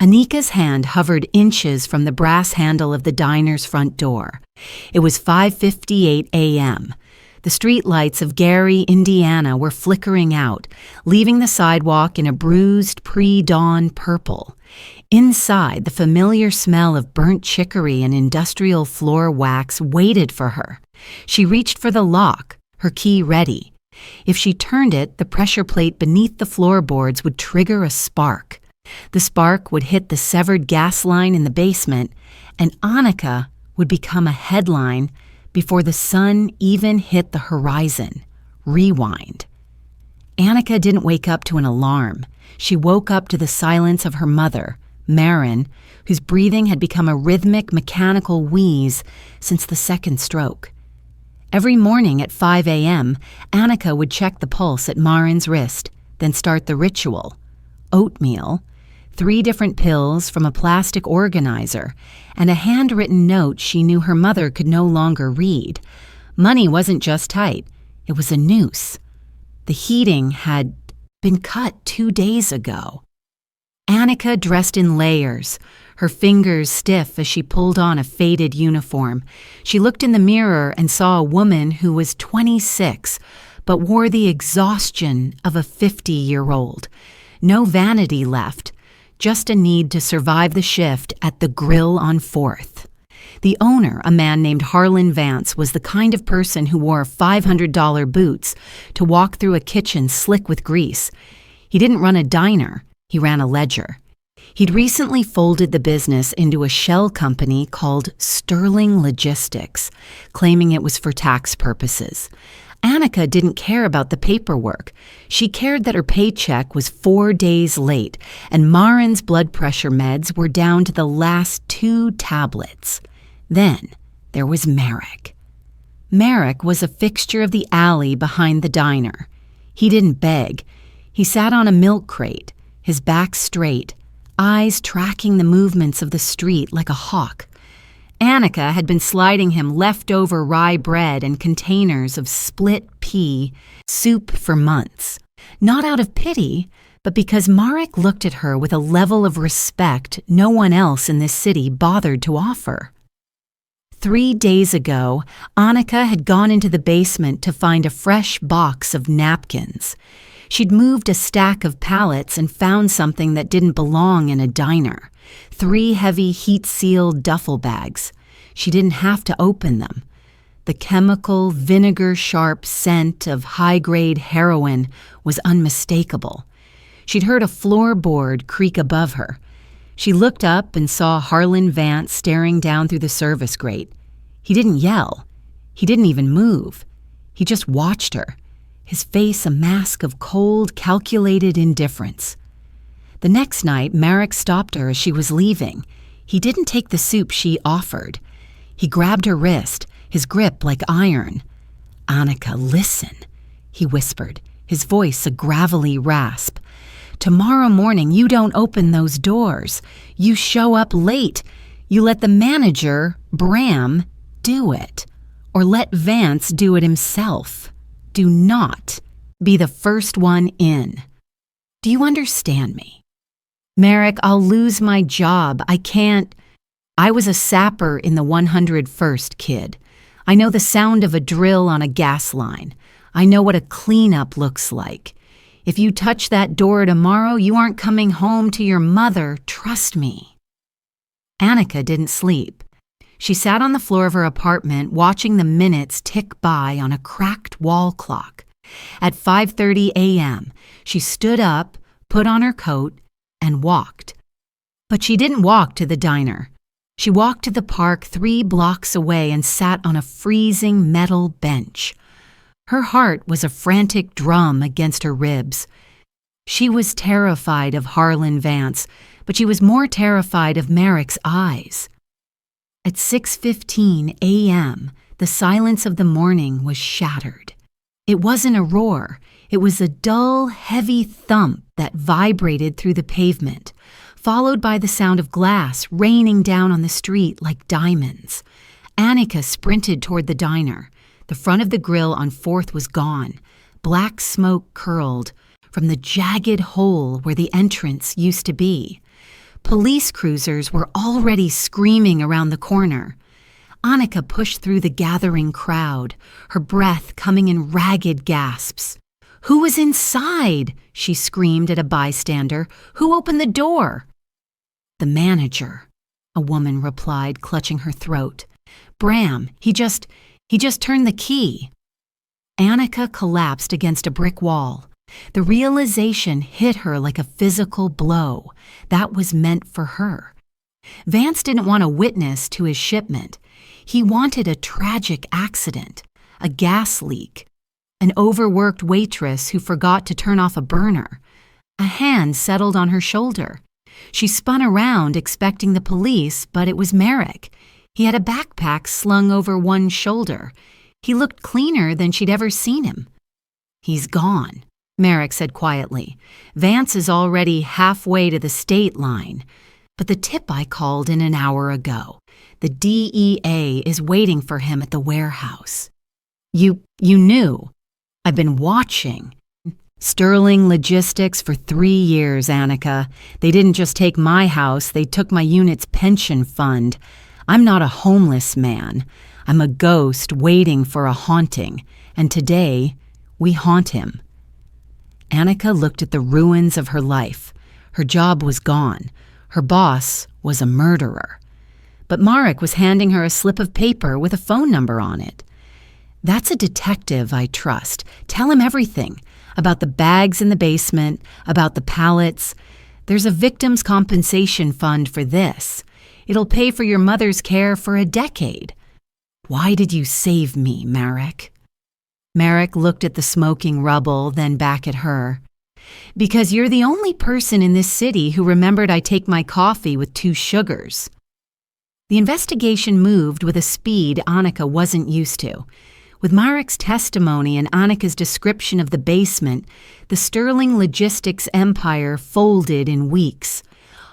Anika's hand hovered inches from the brass handle of the diner's front door. It was 5:58 a.m. The streetlights of Gary, Indiana were flickering out, leaving the sidewalk in a bruised pre-dawn purple. Inside, the familiar smell of burnt chicory and industrial floor wax waited for her. She reached for the lock, her key ready. If she turned it, the pressure plate beneath the floorboards would trigger a spark. The spark would hit the severed gas line in the basement, and Anika would become a headline before the sun even hit the horizon. Rewind. Anika didn't wake up to an alarm. She woke up to the silence of her mother, Marin, whose breathing had become a rhythmic, mechanical wheeze since the second stroke. Every morning at 5 a.m., Anika would check the pulse at Marin's wrist, then start the ritual. Oatmeal, 3 different pills from a plastic organizer, and a handwritten note she knew her mother could no longer read. Money wasn't just tight, it was a noose. The heating had been cut 2 days ago. Anika dressed in layers, her fingers stiff as she pulled on a faded uniform. She looked in the mirror and saw a woman who was 26, but wore the exhaustion of a 50-year-old. No vanity left, just a need to survive the shift at the Grill on 4th. The owner, a man named Harlan Vance, was the kind of person who wore $500 boots to walk through a kitchen slick with grease. He didn't run a diner, he ran a ledger. He'd recently folded the business into a shell company called Sterling Logistics, claiming it was for tax purposes. Anika didn't care about the paperwork. She cared that her paycheck was 4 days late, and Marin's blood pressure meds were down to the last 2 tablets. Then there was Merrick. Merrick was a fixture of the alley behind the diner. He didn't beg. He sat on a milk crate, his back straight, eyes tracking the movements of the street like a hawk. Anika had been sliding him leftover rye bread and containers of split pea soup for months. Not out of pity, but because Marek looked at her with a level of respect no one else in this city bothered to offer. 3 days ago, Anika had gone into the basement to find a fresh box of napkins. She'd moved a stack of pallets and found something that didn't belong in a diner. 3 heavy heat-sealed duffel bags. She didn't have to open them. The chemical, vinegar-sharp scent of high-grade heroin was unmistakable. She'd heard a floorboard creak above her. She looked up and saw Harlan Vance staring down through the service grate. He didn't yell. He didn't even move. He just watched her, his face a mask of cold, calculated indifference. The next night, Marek stopped her as she was leaving. He didn't take the soup she offered. He grabbed her wrist, his grip like iron. "Anika, listen," he whispered, his voice a gravelly rasp. "Tomorrow morning you don't open those doors. You show up late. You let the manager, Bram, do it. Or let Vance do it himself. Do not be the first one in. Do you understand me? Marek, I'll lose my job. I can't. I was a sapper in the 101st, kid. I know the sound of a drill on a gas line. I know what a cleanup looks like. If you touch that door tomorrow, you aren't coming home to your mother, trust me." Anika didn't sleep. She sat on the floor of her apartment watching the minutes tick by on a cracked wall clock. At 5:30 a.m., she stood up, put on her coat, and walked. But she didn't walk to the diner. She walked to the park 3 blocks away and sat on a freezing metal bench. Her heart was a frantic drum against her ribs. She was terrified of Harlan Vance, but she was more terrified of Marek's eyes. At 6:15 a.m., the silence of the morning was shattered. It wasn't a roar. It was a dull, heavy thump that vibrated through the pavement, followed by the sound of glass raining down on the street like diamonds. Anika sprinted toward the diner. The front of the grill on 4th was gone. Black smoke curled from the jagged hole where the entrance used to be. Police cruisers were already screaming around the corner. Anika pushed through the gathering crowd, her breath coming in ragged gasps. "Who was inside?" she screamed at a bystander. "Who opened the door?" "The manager," a woman replied, clutching her throat. "Bram, he just turned the key." Anika collapsed against a brick wall. The realization hit her like a physical blow. That was meant for her. Vance didn't want a witness to his shipment. He wanted a tragic accident, a gas leak, an overworked waitress who forgot to turn off a burner. A hand settled on her shoulder. She spun around expecting the police, but it was Merrick. He had a backpack slung over one shoulder. He looked cleaner than she'd ever seen him. "He's gone," Merrick said quietly. "Vance is already halfway to the state line. But the tip I called in an hour ago. The DEA is waiting for him at the warehouse." You knew." "I've been watching." "Sterling Logistics for 3 years, Anika. They didn't just take my house, they took my unit's pension fund. I'm not a homeless man. I'm a ghost waiting for a haunting, and today we haunt him." Anika looked at the ruins of her life. Her job was gone. Her boss was a murderer. But Marek was handing her a slip of paper with a phone number on it. "That's a detective I trust. Tell him everything. About the bags in the basement, about the pallets. There's a victim's compensation fund for this. It'll pay for your mother's care for a decade." "Why did you save me, Marek?" Marek looked at the smoking rubble, then back at her. "Because you're the only person in this city who remembered I take my coffee with 2 sugars." The investigation moved with a speed Anika wasn't used to. With Marek's testimony and Anika's description of the basement, the Sterling Logistics empire folded in weeks.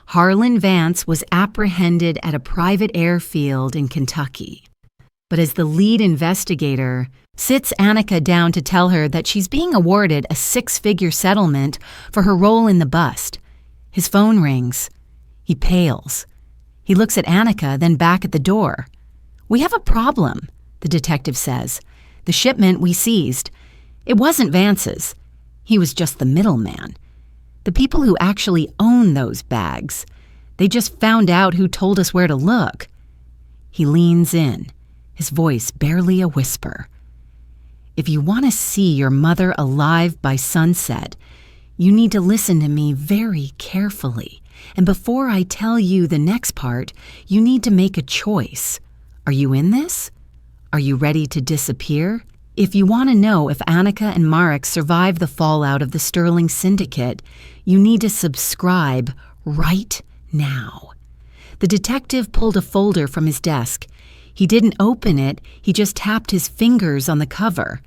Harlan Vance was apprehended at a private airfield in Kentucky. But as the lead investigator, sits Anika down to tell her that she's being awarded a 6-figure settlement for her role in the bust. His phone rings. He pales. He looks at Anika, then back at the door. "We have a problem," the detective says. "The shipment we seized. It wasn't Vance's. He was just the middleman. The people who actually own those bags. They just found out who told us where to look." He leans in, his voice barely a whisper. "If you want to see your mother alive by sunset, you need to listen to me very carefully. And before I tell you the next part, you need to make a choice. Are you in this? Are you ready to disappear? If you want to know if Anika and Marek survive the fallout of the Sterling Syndicate, you need to subscribe right now." The detective pulled a folder from his desk. He didn't open it, he just tapped his fingers on the cover.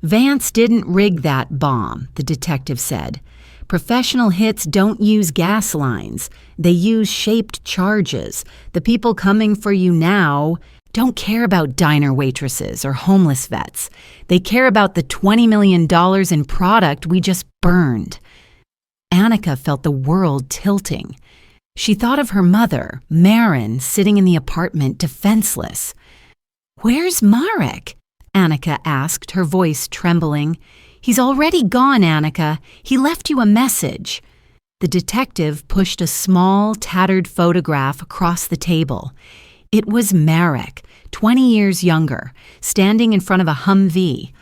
"Vance didn't rig that bomb," the detective said. "Professional hits don't use gas lines. They use shaped charges. The people coming for you now don't care about diner waitresses or homeless vets. They care about the $20 million in product we just burned." Anika felt the world tilting. She thought of her mother, Marin, sitting in the apartment defenseless. "Where's Marek?" Anika asked, her voice trembling. "He's already gone, Anika. He left you a message." The detective pushed a small, tattered photograph across the table. It was Marek, 20 years younger, standing in front of a Humvee.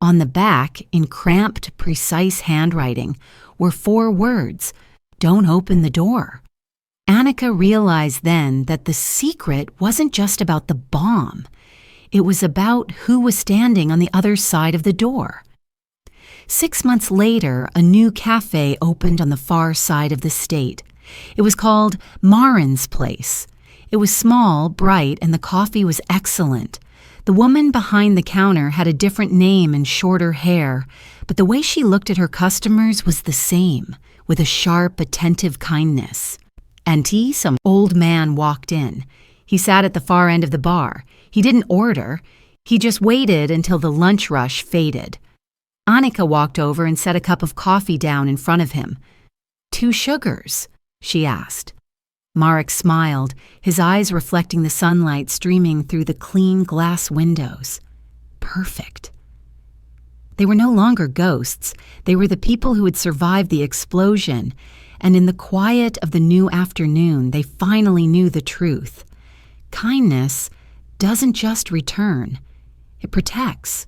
On the back, in cramped, precise handwriting, were 4 words, "Don't open the door." Anika realized then that the secret wasn't just about the bomb. It was about who was standing on the other side of the door. 6 months later, a new cafe opened on the far side of the state. It was called Marin's Place. It was small, bright, and the coffee was excellent. The woman behind the counter had a different name and shorter hair, but the way she looked at her customers was the same, with a sharp, attentive kindness. "Auntie," some old man walked in. He sat at the far end of the bar. He didn't order. He just waited until the lunch rush faded. Anika walked over and set a cup of coffee down in front of him. 2 sugars, she asked. Marek smiled, his eyes reflecting the sunlight streaming through the clean glass windows. Perfect. They were no longer ghosts. They were the people who had survived the explosion, and in the quiet of the new afternoon, they finally knew the truth. Kindness doesn't just return. It protects.